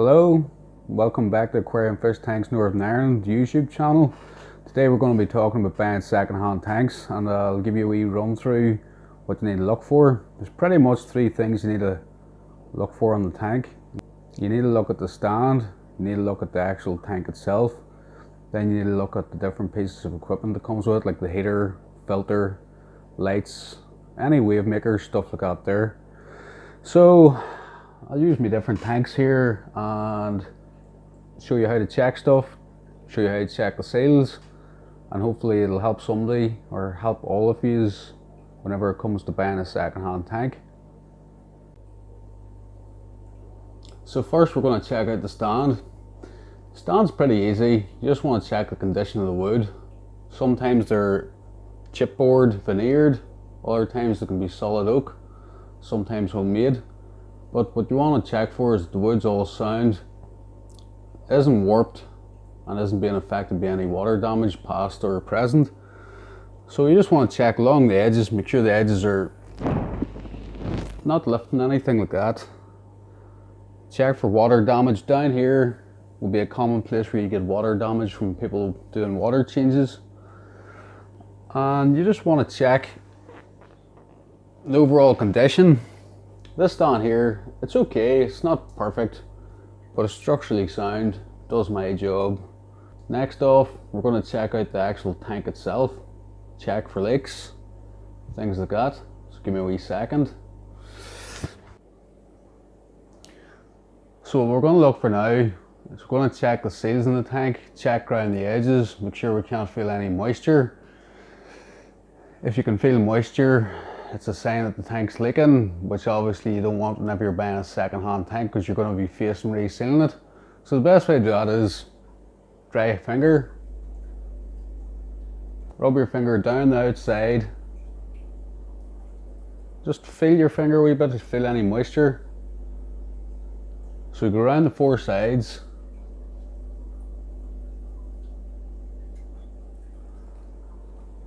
Hello, welcome back to Aquarium Fish Tanks Northern Ireland YouTube channel. Today we're going to be talking about buying second-hand tanks, and I'll give you a wee run through what you need to look for. There's pretty much three things you need to look for on the tank. You need to look at the stand, you need to look at the actual tank itself, then you need to look at the different pieces of equipment that comes with it, like the heater, filter, lights, any wave makers, stuff like that there. So I'll use my different tanks here and show you how to check stuff, show you how to check the seals, and hopefully it'll help somebody or help all of you whenever it comes to buying a second-hand tank. So first we're going to check out the stand. The stand's pretty easy. You just want to check the condition of the wood. Sometimes they're chipboard, veneered, other times they can be solid oak, sometimes homemade. But what you want to check for is that the wood's all sound, isn't warped, and isn't being affected by any water damage past or present. So you just want to check along the edges, make sure the edges are not lifting, anything like that. Check for water damage. Down here will be a common place where you get water damage from people doing water changes. And you just want to check the overall condition. This stand here, it's okay, it's not perfect, but it's structurally sound, does my job. Next off, we're going to check out the actual tank itself, check for leaks, things like that. So give me a wee second. So what we're going to look for now is we're going to check the seals in the tank, check around the edges, make sure we can't feel any moisture. If you can feel moisture, it's a sign that the tank's leaking, which obviously you don't want whenever you're buying a second-hand tank, because you're going to be facing resealing it. So the best way to do that is dry a finger, rub your finger down the outside, just feel your finger a wee bit to feel any moisture. So go around the four sides,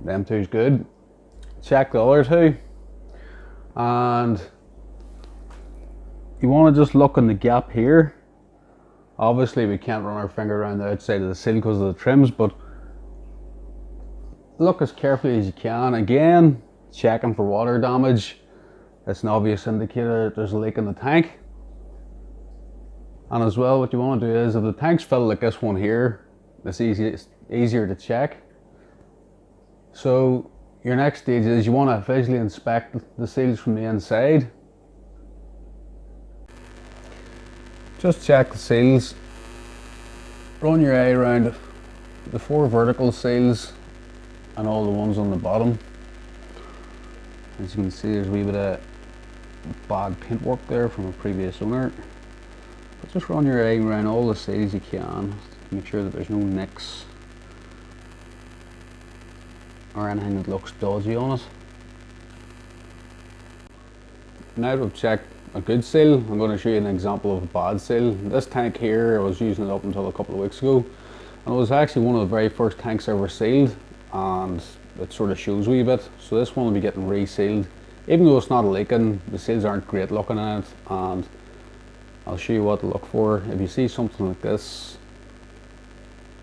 them two's good. Check the other two, and you want to just look in the gap here. Obviously we can't run our finger around the outside of the seal because of the trims, but look as carefully as you can. Again, checking for water damage. It's an obvious indicator that there's a leak in the tank. And as well, what you want to do is, if the tank's filled like this one here, it's easier to check. So your next stage is you want to visually inspect the seals from the inside. Just check the seals. Run your eye around the four vertical seals and all the ones on the bottom. As you can see, there's a wee bit of bad paintwork there from a previous owner. But just run your eye around all the seals you can to make sure that there's no nicks or anything that looks dodgy on it. Now that we've checked a good seal, I'm going to show you an example of a bad seal. This tank here, I was using it up until a couple of weeks ago, and it was actually one of the very first tanks I ever sealed, and it sort of shows a wee bit. So this one will be getting resealed. Even though it's not leaking, the seals aren't great looking in it, and I'll show you what to look for. If you see something like this,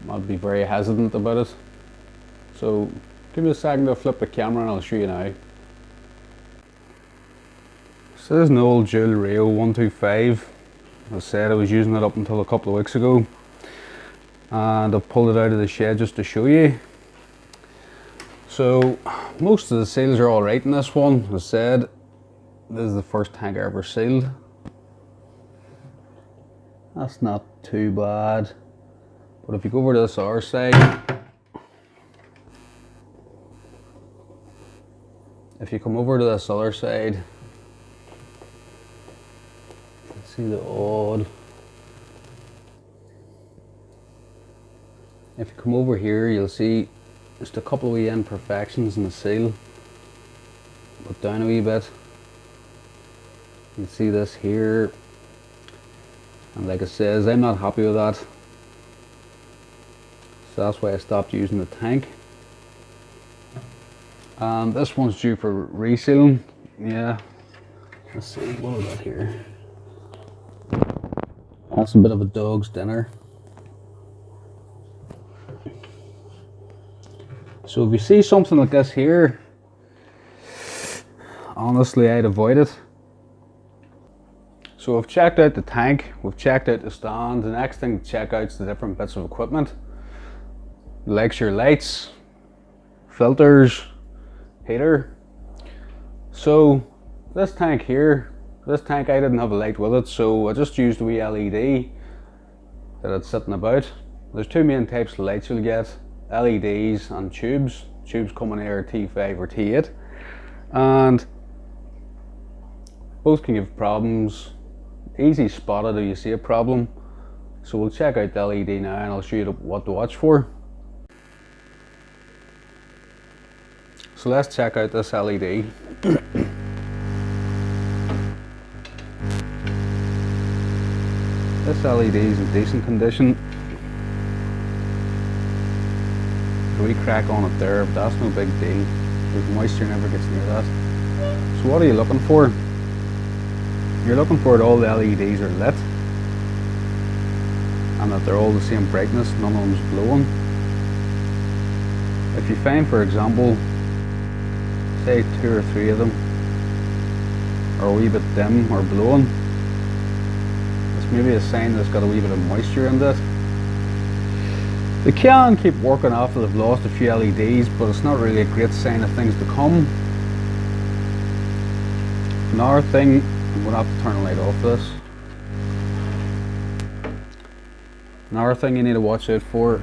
I'd be very hesitant about it. So give me a second to flip the camera and I'll show you now. So this is an old Joule Rio 125. As I said, I was using it up until a couple of weeks ago, and I've pulled it out of the shed just to show you. So most of the seals are alright in this one. As I said, this is the first tank I ever sealed. That's not too bad. But if you go over to this other side, if you come over to this other side, see the odd. If you come over here, you'll see just a couple of wee imperfections in the seal. Look down a wee bit. You can see this here, and like it says, I'm not happy with that. So that's why I stopped using the tank. And this one's due for resealing. Yeah, let's see what we got here. That's a bit of a dog's dinner. So if you see something like this here, honestly I'd avoid it. So we've checked out the tank, we've checked out the stand. The next thing to check out is the different bits of equipment. Like your lights, filters, heater. So this tank here, I didn't have a light with it, so I just used the wee LED that it's sitting about. There's two main types of lights you'll get, LEDs and tubes. Tubes come in either T5 or T8, and both can give problems. Easy spotted if you see a problem. So we'll check out the LED now and I'll show you what to watch for. So let's check out this LED. This LED is in decent condition. The wee crack on it there, but that's no big deal because moisture never gets near that. So what are you looking for? You're looking for that all the LEDs are lit and that they're all the same brightness, none of them's glowing. If you find, for example, say 2 or 3 of them are a wee bit dim or blowing, it's maybe a sign that it's got a wee bit of moisture in it. They can keep working after they've lost a few LEDs, but it's not really a great sign of things to come. Another thing, I'm going to have to turn the light off this. Another thing you need to watch out for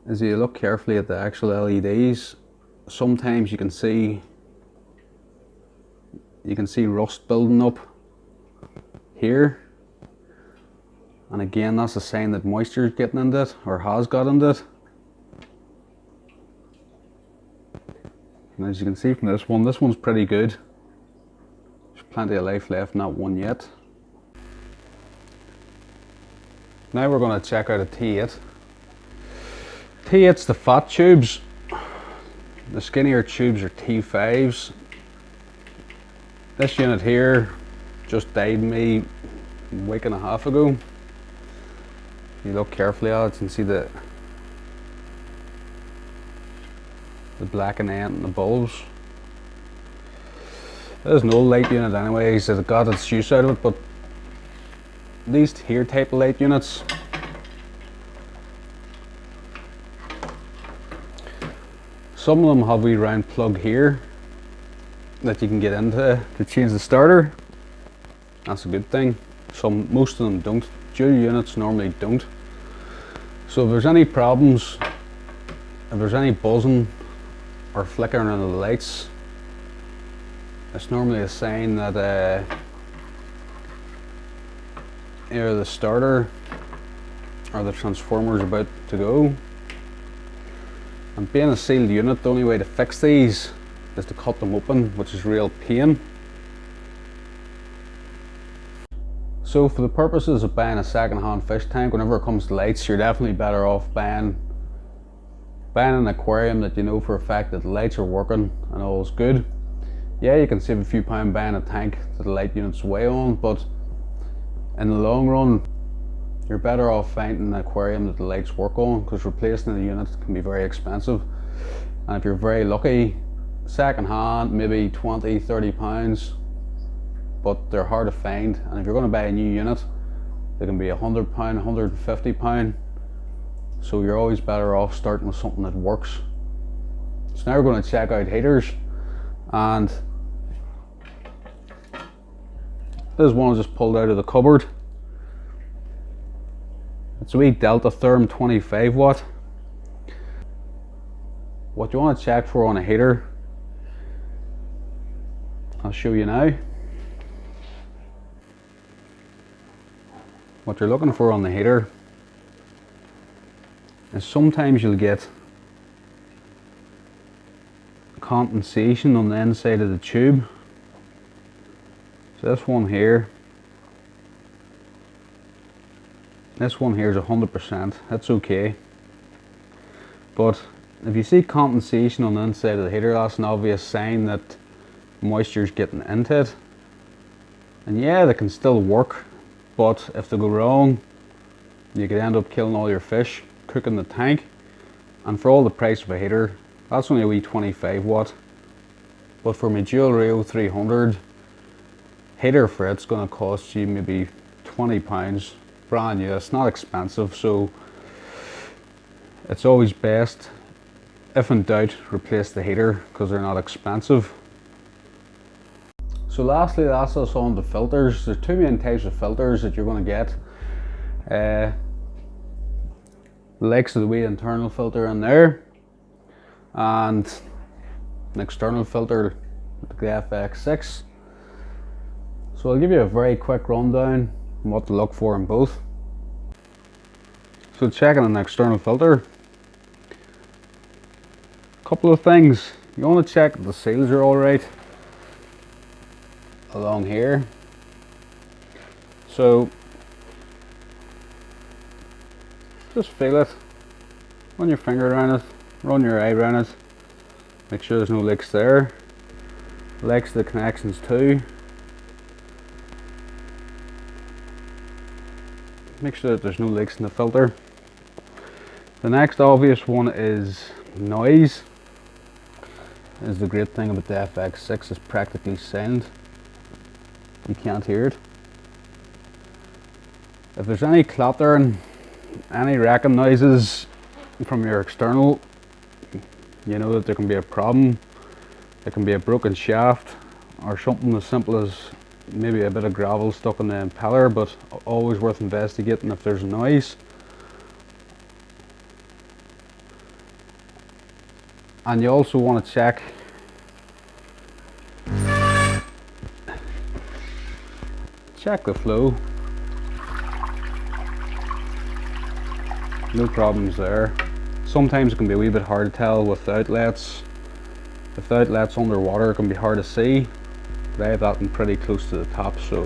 is you look carefully at the actual LEDs. Sometimes you can see rust building up here, and again that's a sign that moisture is getting into it or has got into it. And as you can see from this one's pretty good. There's plenty of life left in that one yet. Now we're going to check out a T8. T8's the fat tubes. The skinnier tubes are T5s. This unit here just died me a week and a half ago. You look carefully at it, you can see the black and end and the bulbs. There's no light unit anyways that got its use out of it, but these here type of light units, some of them have a wee round plug here that you can get into to change the starter. That's a good thing. Most of them don't. Dual units normally don't. So if there's any problems, if there's any buzzing or flickering of the lights, it's normally a sign that either the starter or the transformer is about to go. And being a sealed unit, the only way to fix these is to cut them open, which is real pain. So for the purposes of buying a second-hand fish tank, whenever it comes to lights, you're definitely better off buying an aquarium that you know for a fact that the lights are working and all is good. Yeah, you can save a few pounds buying a tank that the light unit's way on, but in the long run, you're better off finding an aquarium that the lights work on, because replacing the unit can be very expensive. And if you're very lucky, second hand, maybe 20-30 pounds, but they're hard to find. And if you're going to buy a new unit, they can be £100, £150. So you're always better off starting with something that works. So now we're going to check out heaters, and this one I just pulled out of the cupboard. It's a wee Delta Therm 25 watt. What you want to check for on a heater, I'll show you now. What you're looking for on the heater is sometimes you'll get condensation on the inside of the tube. So this one here is 100%, that's okay. But if you see condensation on the inside of the heater, that's an obvious sign that moisture's getting into it. And yeah, they can still work, but if they go wrong, you could end up killing all your fish, cooking the tank. And for all the price of a heater, that's only a wee 25 watt. But for my Dual Rio 300, heater for it's going to cost you maybe £20 brand new. It's not expensive, so it's always best, if in doubt, replace the heater because they're not expensive. So lastly, that's us on the filters. There's two main types of filters that you're going to get. The likes of the wee internal filter in there, and an external filter, the FX6. So I'll give you a very quick rundown on what to look for in both. So checking an external filter, a couple of things. You want to check that the seals are alright along here. So just feel it, run your finger around it, run your eye around it, make sure there's no leaks there. Leaks the connections too. Make sure that there's no leaks in the filter. The next obvious one is noise. This is the great thing about the FX6, it's practically silent. You can't hear it. If there's any clattering, any racking noises from your external, you know that there can be a problem. It can be a broken shaft or something as simple as maybe a bit of gravel stuck in the impeller, but always worth investigating if there's noise. And you also want to check the flow. No problems there. Sometimes it can be a wee bit hard to tell with the outlets. If the outlet's underwater, it can be hard to see. But I have that one pretty close to the top, so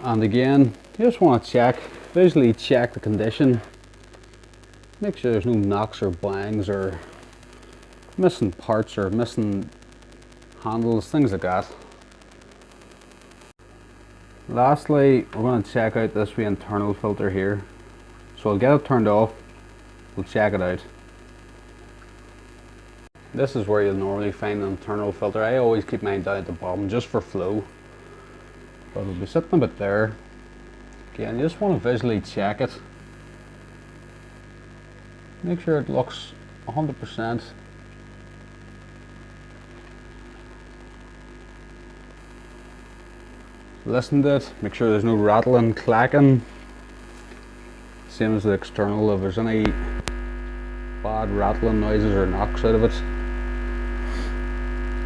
and again, you just want to visually check the condition. Make sure there's no knocks or bangs or missing parts or missing handles, things like that. Lastly, we're going to check out this wee internal filter here. So I'll get it turned off, we'll check it out. This is where you'll normally find an internal filter. I always keep mine down at the bottom just for flow, but it'll be sitting a bit there. Again, you just want to visually check it. Make sure it looks 100%. Listen to it, make sure there's no rattling, clacking. Same as the external, if there's any bad rattling noises or knocks out of it,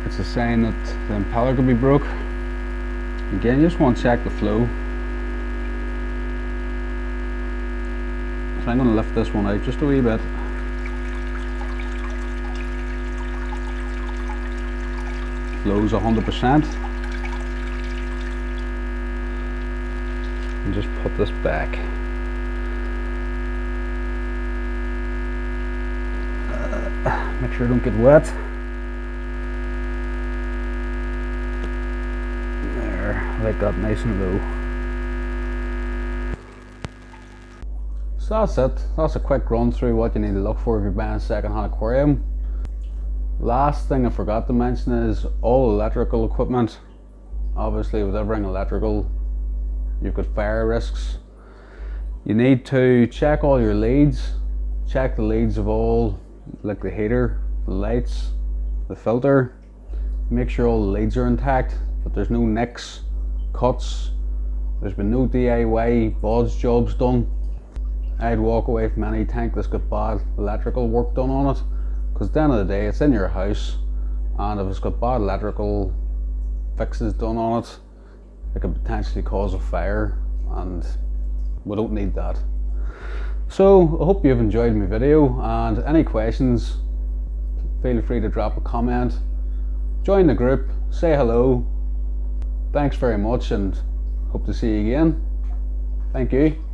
it's a sign that the impeller could be broke. Again, you just want to check the flow. So I'm going to lift this one out just a wee bit. Flow's 100%. And just put this back. Make sure it don't get wet. There, like that, nice and low. So that's it. That's a quick run through what you need to look for if you're buying a second-hand aquarium. Last thing I forgot to mention is all electrical equipment. Obviously, with everything electrical, you've got fire risks. You need to check all your leads. Check the leads of all, like the heater, the lights, the filter. Make sure all the leads are intact, that there's no nicks, cuts, there's been no DIY bodge jobs done. I'd walk away from any tank that's got bad electrical work done on it, because at the end of the day it's in your house, and if it's got bad electrical fixes done on it, it could potentially cause a fire, and we don't need that. So I hope you've enjoyed my video, and any questions, feel free to drop a comment, join the group, say hello. Thanks very much, and hope to see you again. Thank you.